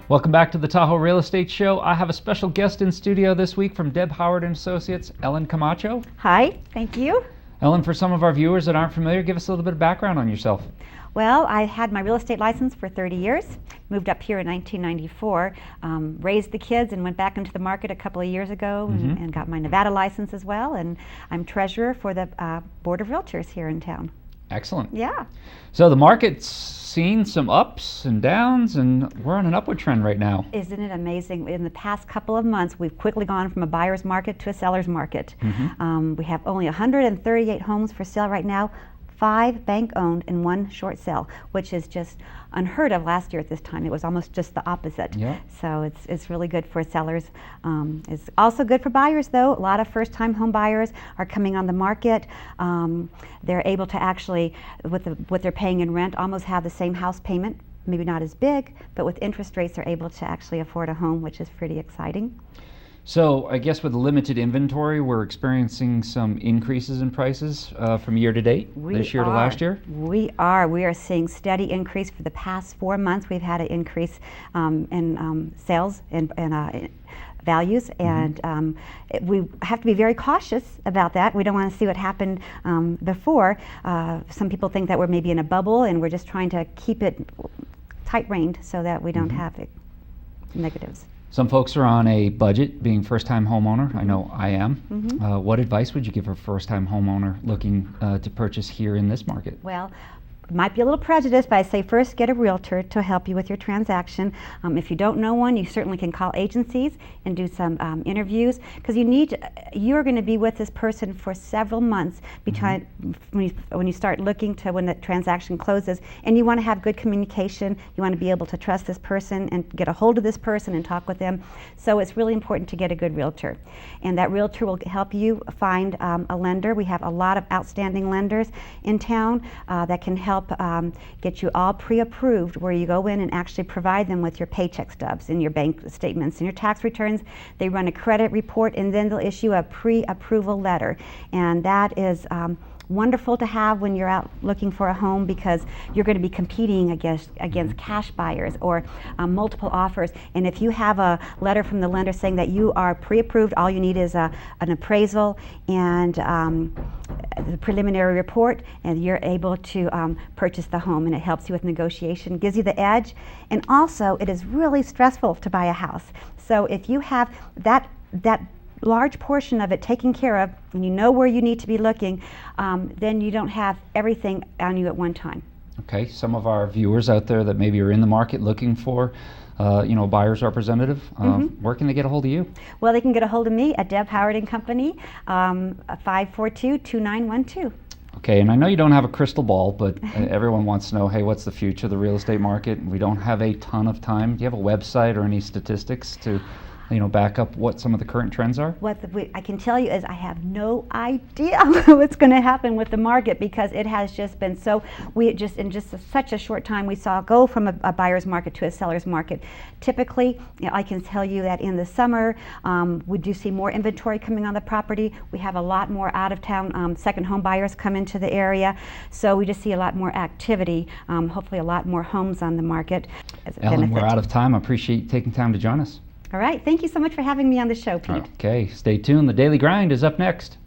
Welcome back to the Tahoe Real Estate Show. I have a special guest in studio this week from Deb Howard & Associates, Ellen Camacho. Hi, thank you. Ellen, for some of our viewers that aren't familiar, give us a little bit of background on yourself. Well, I had my real estate license for 30 years, moved up here in 1994, raised the kids and went back into the market a couple of years ago and got my Nevada license as well, and I'm treasurer for the Board of Realtors here in town. Excellent. Yeah. So the market's seen some ups and downs, and we're on an upward trend right now. Isn't it amazing? In the past couple of months, we've quickly gone from a buyer's market to a seller's market. We have only 138 homes for sale right now, 5 bank-owned and 1 short sale, which is just unheard of last year at this time. It was almost just the opposite. Yeah. So it's really good for sellers. It's also good for buyers, though. A lot of first-time home buyers are coming on the market. They're able to actually, with what they're paying in rent, almost have the same house payment. Maybe not as big, but with interest rates, they're able to actually afford a home, which is pretty exciting. So I guess with limited inventory, we're experiencing some increases in prices from year to date, this year to last year? We are seeing steady increase for the past 4 months. We've had an increase in sales and values, and we have to be very cautious about that. We don't want to see what happened before. Some people think that we're maybe in a bubble, and we're just trying to keep it tight-reined so that we don't have negatives. Some folks are on a budget, being first-time homeowner. I know I am. What advice would you give a first-time homeowner looking to purchase here in this market? Well, might be a little prejudiced, but I say first get a realtor to help you with your transaction. If you don't know one, you certainly can call agencies and do some interviews, because you're going to be with this person for several months between when you start looking to when the transaction closes, and you want to have good communication. You want to be able to trust this person and get a hold of this person and talk with them. So it's really important to get a good realtor, and that realtor will help you find a lender. We have a lot of outstanding lenders in town that can help get you all pre-approved, where you go in and actually provide them with your paycheck stubs and your bank statements and your tax returns. They run a credit report, and then they'll issue a pre-approval letter, and that is wonderful to have when you're out looking for a home, because you're going to be competing against cash buyers or multiple offers. And if you have a letter from the lender saying that you are pre-approved, all you need is an appraisal and the preliminary report, and you're able to purchase the home, and it helps you with negotiation, gives you the edge. And also, it is really stressful to buy a house. So if you have that large portion of it taken care of, and you know where you need to be looking, then you don't have everything on you at one time. Okay, some of our viewers out there that maybe are in the market looking for a buyer's representative, where can they get a hold of you? Well, they can get a hold of me at Deb Howard & Company, 542-2912. Okay, and I know you don't have a crystal ball, but everyone wants to know, hey, what's the future of the real estate market? We don't have a ton of time. Do you have a website or any statistics to back up what some of the current trends are? What I can tell you is I have no idea what's going to happen with the market, because it has just been so, in just such a short time, we saw go from a buyer's market to a seller's market. Typically, I can tell you that in the summer, we do see more inventory coming on the property. We have a lot more out-of-town second home buyers come into the area, so we just see a lot more activity, hopefully a lot more homes on the market. Ellen, we're out of time. I appreciate you taking time to join us. All right. Thank you so much for having me on the show, Pete. Okay. Stay tuned. The Daily Grind is up next.